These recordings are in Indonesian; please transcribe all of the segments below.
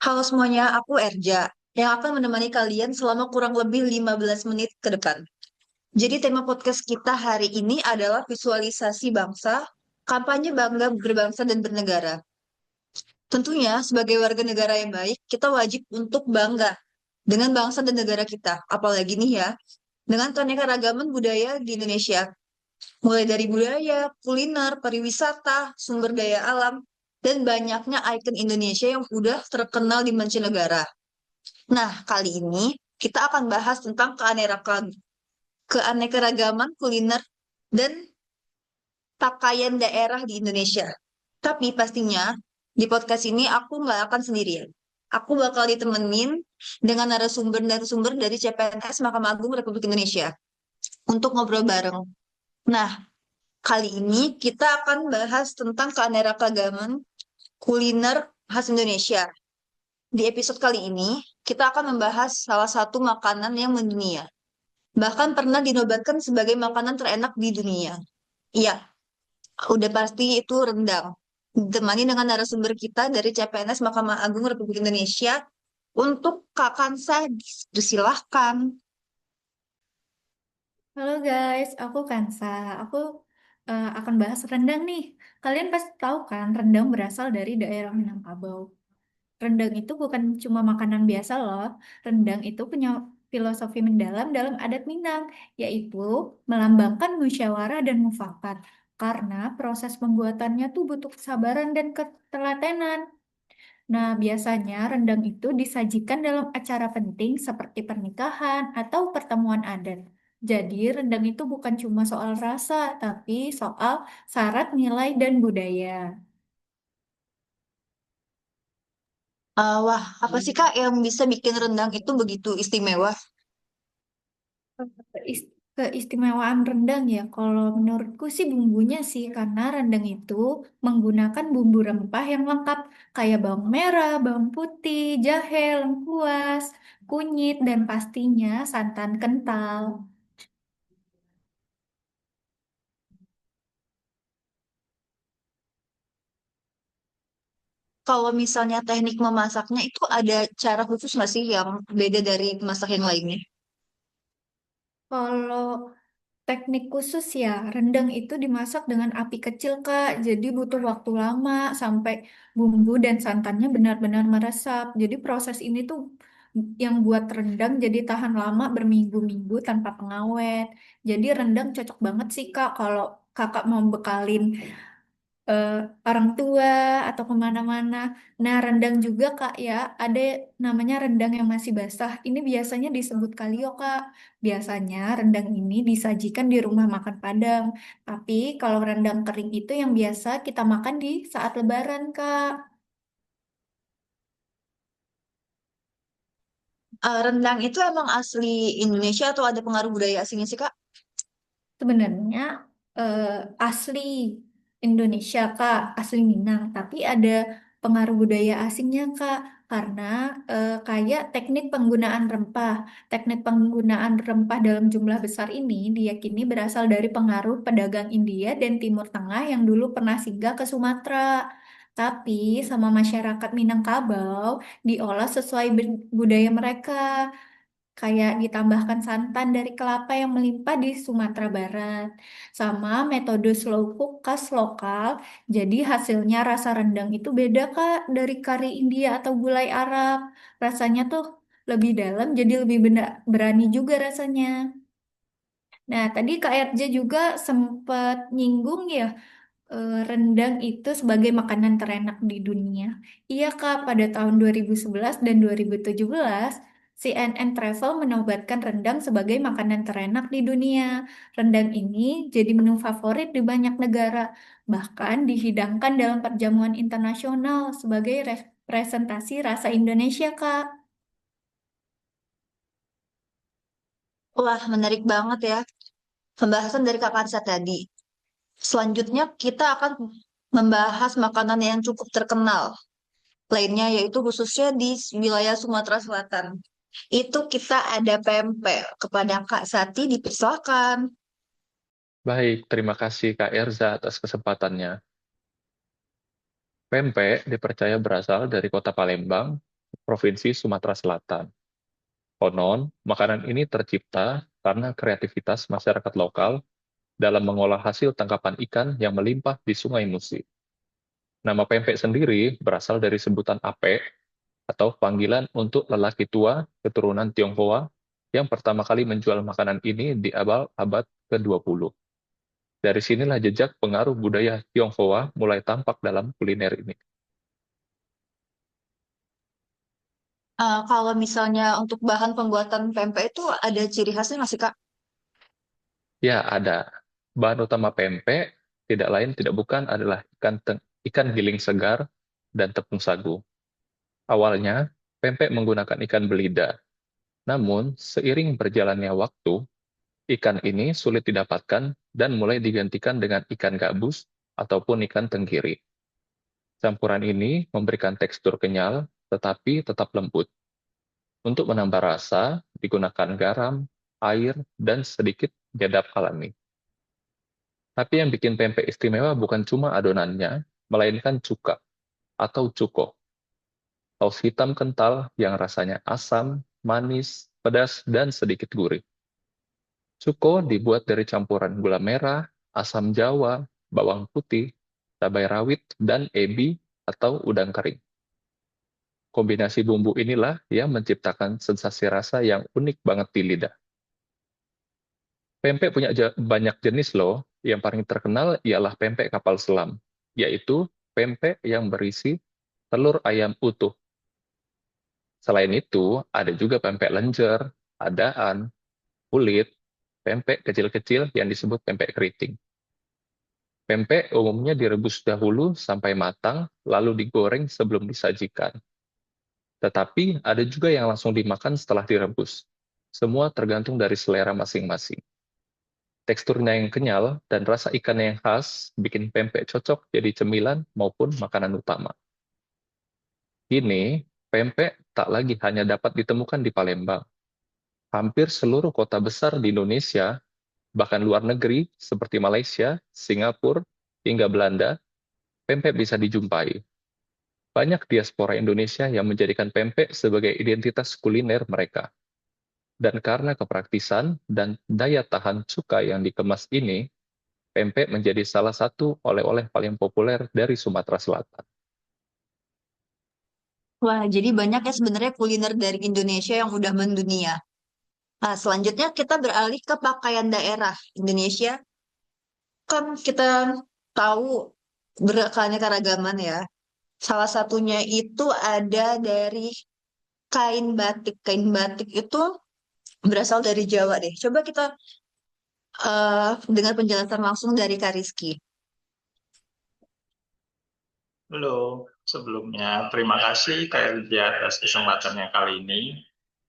Halo semuanya, aku Erja yang akan menemani kalian selama kurang lebih 15 menit ke depan. Jadi tema podcast kita hari ini adalah visualisasi bangsa, kampanye bangga berbangsa dan bernegara. Tentunya sebagai warga negara yang baik, kita wajib untuk bangga dengan bangsa dan negara kita. Apalagi nih ya, dengan keanekaragaman budaya di Indonesia. Mulai dari budaya, kuliner, pariwisata, sumber daya alam, dan banyaknya ikon Indonesia yang udah terkenal di mancanegara. Nah, kali ini kita akan bahas tentang keanekaragaman kuliner dan pakaian daerah di Indonesia. Tapi pastinya di podcast ini aku nggak akan sendirian. Aku bakal ditemenin dengan narasumber-narasumber dari CPNS Mahkamah Agung Republik Indonesia untuk ngobrol bareng. Nah, kali ini kita akan bahas tentang keanekaragaman kuliner khas Indonesia. Di episode kali ini, kita akan membahas salah satu makanan yang mendunia. Bahkan pernah dinobatkan sebagai makanan terenak di dunia. Iya, udah pasti itu rendang. Ditemani dengan narasumber kita dari CPNS Mahkamah Agung Republik Indonesia untuk Kak Kansa, disilahkan. Halo guys, aku Kansa. Aku akan bahas rendang nih. Kalian pasti tahu kan, rendang berasal dari daerah Minangkabau. Rendang itu bukan cuma makanan biasa loh. Rendang itu punya filosofi mendalam dalam adat Minang, yaitu melambangkan musyawarah dan mufakat. Karena proses pembuatannya tuh butuh kesabaran dan ketelatenan. Nah, biasanya rendang itu disajikan dalam acara penting seperti pernikahan atau pertemuan adat. Jadi, rendang itu bukan cuma soal rasa, tapi soal syarat nilai dan budaya. Wah, apa sih Kak yang bisa bikin rendang itu begitu istimewa? Is- Keistimewaan rendang ya, kalau menurutku sih bumbunya sih, karena rendang itu menggunakan bumbu rempah yang lengkap, kayak bawang merah, bawang putih, jahe, lengkuas, kunyit, dan pastinya santan kental. Kalau misalnya teknik memasaknya itu ada cara khusus nggak sih yang beda dari masak yang lainnya? Kalau teknik khusus ya, rendang itu dimasak dengan api kecil, Kak. Jadi butuh waktu lama sampai bumbu dan santannya benar-benar meresap. Jadi proses ini tuh yang buat rendang jadi tahan lama berminggu-minggu tanpa pengawet. Jadi rendang cocok banget sih, Kak, kalau Kakak mau bekalin eh, orang tua atau kemana-mana. Nah, rendang juga Kak ya, ada namanya rendang yang masih basah. Ini biasanya disebut kalio Kak. Biasanya rendang ini disajikan di rumah makan Padang. Tapi kalau rendang kering itu yang biasa kita makan di saat Lebaran Kak. Rendang itu emang asli Indonesia atau ada pengaruh budaya asingnya sih Kak? Sebenarnya eh, asli Indonesia Kak, asli Minang, tapi ada pengaruh budaya asingnya Kak, karena kayak teknik penggunaan rempah. Teknik penggunaan rempah dalam jumlah besar ini diyakini berasal dari pengaruh pedagang India dan Timur Tengah yang dulu pernah singgah ke Sumatera. Tapi sama masyarakat Minangkabau diolah sesuai budaya mereka. Kayak ditambahkan santan dari kelapa yang melimpah di Sumatera Barat. Sama metode slow cook khas lokal. Jadi hasilnya rasa rendang itu beda Kak dari kari India atau gulai Arab. Rasanya tuh lebih dalam, jadi lebih berani juga rasanya. Nah, tadi Kak RJ juga sempat nyinggung ya, rendang itu sebagai makanan terenak di dunia. Iya Kak, pada tahun 2011 dan 2017, CNN Travel menobatkan rendang sebagai makanan terenak di dunia. Rendang ini jadi menu favorit di banyak negara, bahkan dihidangkan dalam perjamuan internasional sebagai representasi rasa Indonesia Kak. Wah, menarik banget ya pembahasan dari Kak Kansa tadi. Selanjutnya kita akan membahas makanan yang cukup terkenal lainnya yaitu khususnya di wilayah Sumatera Selatan. Itu kita ada pempek. Kepada Kak Sati dipersilakan. Baik, terima kasih Kak Erza atas kesempatannya. Pempek dipercaya berasal dari kota Palembang, Provinsi Sumatera Selatan. Konon, makanan ini tercipta karena kreativitas masyarakat lokal dalam mengolah hasil tangkapan ikan yang melimpah di Sungai Musi. Nama pempek sendiri berasal dari sebutan ape atau panggilan untuk lelaki tua keturunan Tionghoa yang pertama kali menjual makanan ini di awal abad ke-20. Dari sinilah jejak pengaruh budaya Tionghoa mulai tampak dalam kuliner ini. Kalau misalnya untuk bahan pembuatan pempek itu ada ciri khasnya nggak sih, Kak? Ya, ada. Bahan utama pempek tidak lain tidak bukan adalah ikan giling segar dan tepung sagu. Awalnya, pempek menggunakan ikan belida. Namun, seiring berjalannya waktu, ikan ini sulit didapatkan dan mulai digantikan dengan ikan gabus ataupun ikan tenggiri. Campuran ini memberikan tekstur kenyal tetapi tetap lembut. Untuk menambah rasa, digunakan garam, air, dan sedikit penyedap alami. Tapi yang bikin pempek istimewa bukan cuma adonannya, melainkan cuka atau cuko. Saus hitam kental yang rasanya asam, manis, pedas, dan sedikit gurih. Cuko dibuat dari campuran gula merah, asam jawa, bawang putih, cabai rawit, dan ebi atau udang kering. Kombinasi bumbu inilah yang menciptakan sensasi rasa yang unik banget di lidah. Pempek punya banyak jenis loh. Yang paling terkenal ialah pempek kapal selam, yaitu pempek yang berisi telur ayam utuh. Selain itu, ada juga pempek lenjer, adaan, kulit, pempek kecil-kecil yang disebut pempek keriting. Pempek umumnya direbus dahulu sampai matang, lalu digoreng sebelum disajikan. Tetapi ada juga yang langsung dimakan setelah direbus. Semua tergantung dari selera masing-masing. Teksturnya yang kenyal dan rasa ikan yang khas bikin pempek cocok jadi cemilan maupun makanan utama. Kini, pempek tak lagi hanya dapat ditemukan di Palembang. Hampir seluruh kota besar di Indonesia, bahkan luar negeri seperti Malaysia, Singapura, hingga Belanda, pempek bisa dijumpai. Banyak diaspora Indonesia yang menjadikan pempek sebagai identitas kuliner mereka. Dan karena kepraktisan dan daya tahan cuka yang dikemas ini, pempek menjadi salah satu oleh-oleh paling populer dari Sumatera Selatan. Wah, jadi banyak ya sebenarnya kuliner dari Indonesia yang udah mendunia. Nah, selanjutnya kita beralih ke pakaian daerah Indonesia. Kan kita tahu keanekaragaman ya. Salah satunya itu ada dari kain batik. Kain batik itu berasal dari Jawa deh. Coba kita dengar penjelasan langsung dari Kak Rizky. Halo, sebelumnya terima kasih Kak Elja atas kesempatannya kali ini.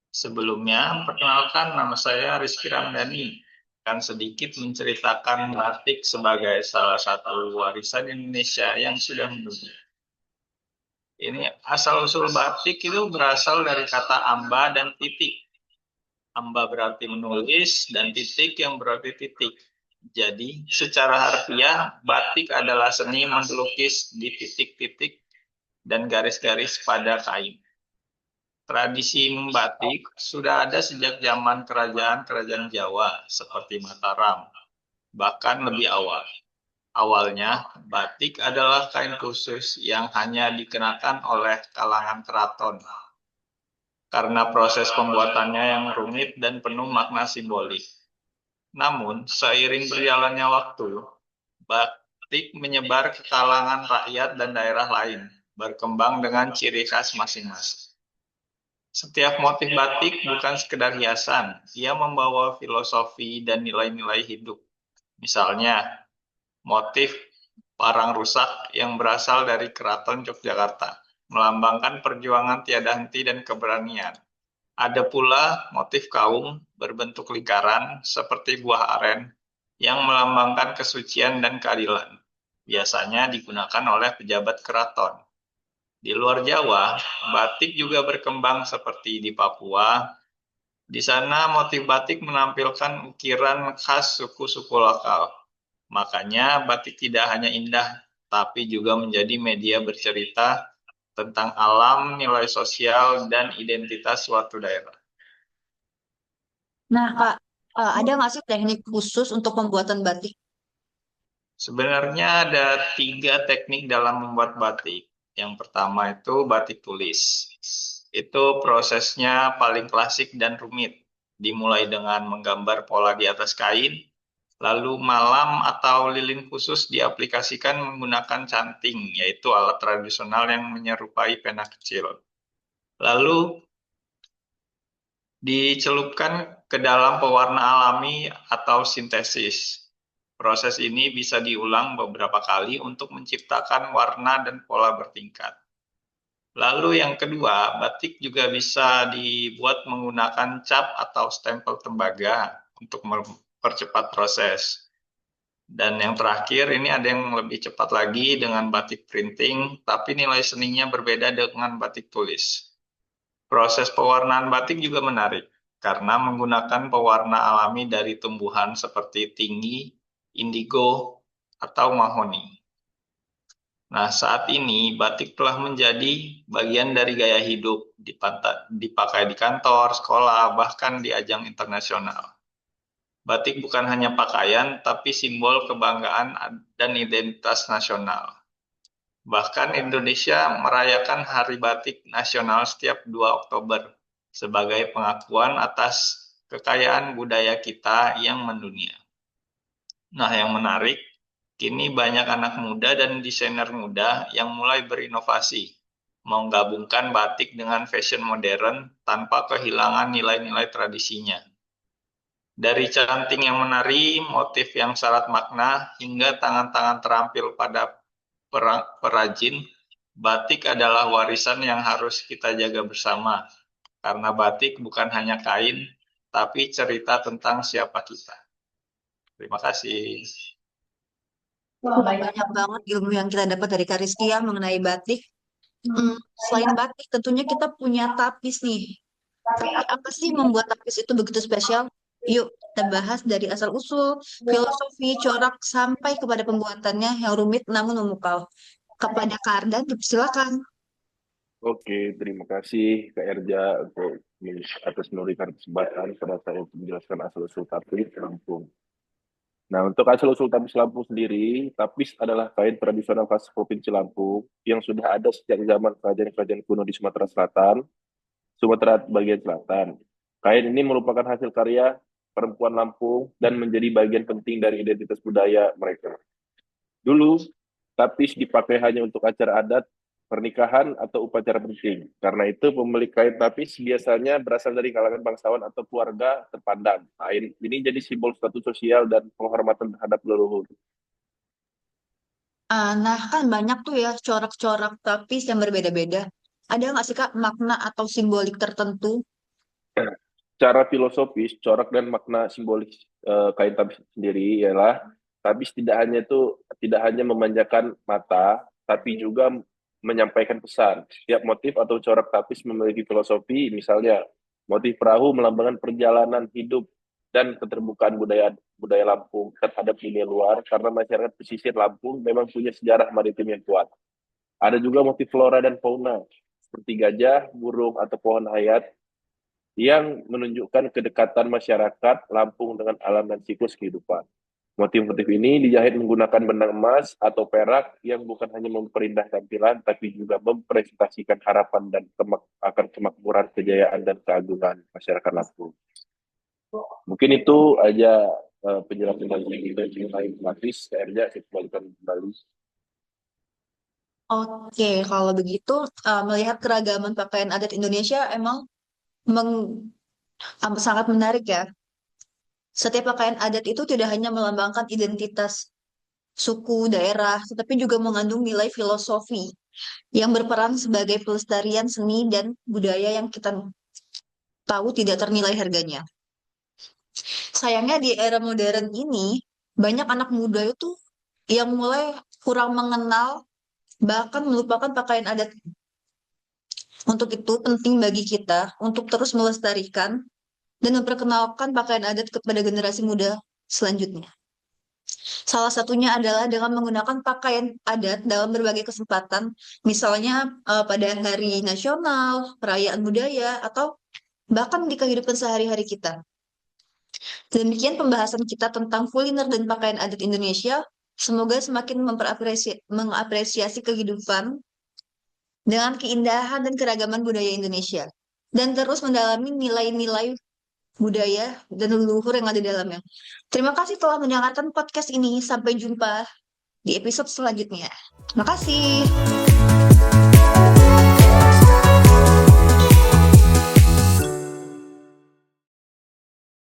Sebelumnya, perkenalkan nama saya Rizky Ramdhani. Akan sedikit menceritakan batik sebagai salah satu warisan Indonesia yang sudah mendunia. Ini asal-usul batik itu berasal dari kata amba dan titik. Amba berarti menulis dan titik yang berarti titik. Jadi, secara harfiah, batik adalah seni melukis di titik-titik dan garis-garis pada kain. Tradisi membatik sudah ada sejak zaman kerajaan-kerajaan Jawa seperti Mataram, bahkan lebih awal. Awalnya, batik adalah kain khusus yang hanya dikenakan oleh kalangan keraton karena proses pembuatannya yang rumit dan penuh makna simbolik. Namun, seiring berjalannya waktu, batik menyebar ke kalangan rakyat dan daerah lain, berkembang dengan ciri khas masing-masing. Setiap motif batik bukan sekedar hiasan, ia membawa filosofi dan nilai-nilai hidup. Misalnya, motif parang rusak yang berasal dari Keraton Yogyakarta, melambangkan perjuangan tiada henti dan keberanian. Ada pula motif kaum berbentuk lingkaran seperti buah aren yang melambangkan kesucian dan keadilan. Biasanya digunakan oleh pejabat keraton. Di luar Jawa, batik juga berkembang seperti di Papua. Di sana motif batik menampilkan ukiran khas suku-suku lokal. Makanya batik tidak hanya indah, tapi juga menjadi media bercerita tentang alam, nilai sosial, dan identitas suatu daerah. Nah, Kak, ada nggak sih teknik khusus untuk pembuatan batik? Sebenarnya ada 3 teknik dalam membuat batik. Yang pertama itu batik tulis. Itu prosesnya paling klasik dan rumit. Dimulai dengan menggambar pola di atas kain, lalu malam atau lilin khusus diaplikasikan menggunakan canting, yaitu alat tradisional yang menyerupai pena kecil. Lalu dicelupkan ke dalam pewarna alami atau sintesis. Proses ini bisa diulang beberapa kali untuk menciptakan warna dan pola bertingkat. Lalu yang kedua, batik juga bisa dibuat menggunakan cap atau stempel tembaga untuk mempercepat proses. Dan yang terakhir, ini ada yang lebih cepat lagi dengan batik printing, tapi nilai seninya berbeda dengan batik tulis. Proses pewarnaan batik juga menarik, karena menggunakan pewarna alami dari tumbuhan seperti tinggi, indigo, atau mahoni. Nah, saat ini batik telah menjadi bagian dari gaya hidup, dipakai di kantor, sekolah, bahkan di ajang internasional. Batik bukan hanya pakaian, tapi simbol kebanggaan dan identitas nasional. Bahkan Indonesia merayakan Hari Batik Nasional setiap 2 Oktober sebagai pengakuan atas kekayaan budaya kita yang mendunia. Nah, yang menarik, kini banyak anak muda dan desainer muda yang mulai berinovasi, menggabungkan batik dengan fashion modern tanpa kehilangan nilai-nilai tradisinya. Dari canting yang menari, motif yang syarat makna, hingga tangan-tangan terampil pada perajin, batik adalah warisan yang harus kita jaga bersama. Karena batik bukan hanya kain, tapi cerita tentang siapa kita. Terima kasih. Wah, banyak banget ilmu yang kita dapat dari Kak Rizky ya mengenai batik. Selain batik, tentunya kita punya tapis nih. Tapi apa sih membuat tapis itu begitu spesial? Yuk, kita bahas dari asal-usul, filosofi, corak, sampai kepada pembuatannya yang rumit namun memukau. Kepada Kak Ardan, silakan. Oke, terima kasih Kak Erja untuk atas memberikan kesempatan pada saya untuk menjelaskan asal-usul tapis Lampung. Nah, untuk asal-usul tapis Lampung sendiri, tapis adalah kain tradisional khas Provinsi Lampung yang sudah ada sejak zaman kerajaan-kerajaan kuno di Sumatera Selatan, Sumatera bagian selatan. Kain ini merupakan hasil karya perempuan Lampung dan menjadi bagian penting dari identitas budaya mereka. Dulu, tapis dipakai hanya untuk acara adat, pernikahan, atau upacara penting. Karena itu, pemilik kain tapis biasanya berasal dari kalangan bangsawan atau keluarga terpandang. Kain ini jadi simbol status sosial dan penghormatan terhadap leluhur. Nah, kan banyak tuh ya corak-corak tapis yang berbeda-beda. Ada nggak sih Kak makna atau simbolik tertentu? Secara filosofis, corak dan makna simbolik kain tapis sendiri ialah tapis tidak hanya memanjakan mata, tapi juga menyampaikan pesan. Setiap motif atau corak tapis memiliki filosofi, misalnya motif perahu melambangkan perjalanan hidup dan keterbukaan budaya budaya Lampung terhadap dunia luar, karena masyarakat pesisir Lampung memang punya sejarah maritim yang kuat. Ada juga motif flora dan fauna, seperti gajah, burung, atau pohon hayat yang menunjukkan kedekatan masyarakat Lampung dengan alam dan siklus kehidupan. Motif-motif ini dijahit menggunakan benang emas atau perak yang bukan hanya memperindah tampilan, tapi juga mempresentasikan harapan dan akan kemakmuran, kejayaan, dan keagungan masyarakat Lampung. Mungkin itu aja penjelasan dari mengenai lapis. Erja, saya kembalikan kembali. Oke, kalau begitu melihat keragaman pakaian adat Indonesia emang sangat menarik ya. Setiap pakaian adat itu tidak hanya melambangkan identitas suku, daerah, tetapi juga mengandung nilai filosofi yang berperan sebagai pelestarian seni dan budaya yang kita tahu tidak ternilai harganya. Sayangnya di era modern ini, banyak anak muda itu yang mulai kurang mengenal, bahkan melupakan pakaian adat. Untuk itu penting bagi kita untuk terus melestarikan dan memperkenalkan pakaian adat kepada generasi muda selanjutnya. Salah satunya adalah dengan menggunakan pakaian adat dalam berbagai kesempatan, misalnya pada hari nasional, perayaan budaya, atau bahkan di kehidupan sehari-hari kita. Demikian pembahasan kita tentang kuliner dan pakaian adat Indonesia. Semoga semakin mengapresiasi kehidupan dengan keindahan dan keragaman budaya Indonesia. Dan terus mendalami nilai-nilai budaya dan leluhur yang ada di dalamnya. Terima kasih telah mendengarkan podcast ini. Sampai jumpa di episode selanjutnya. Terima kasih.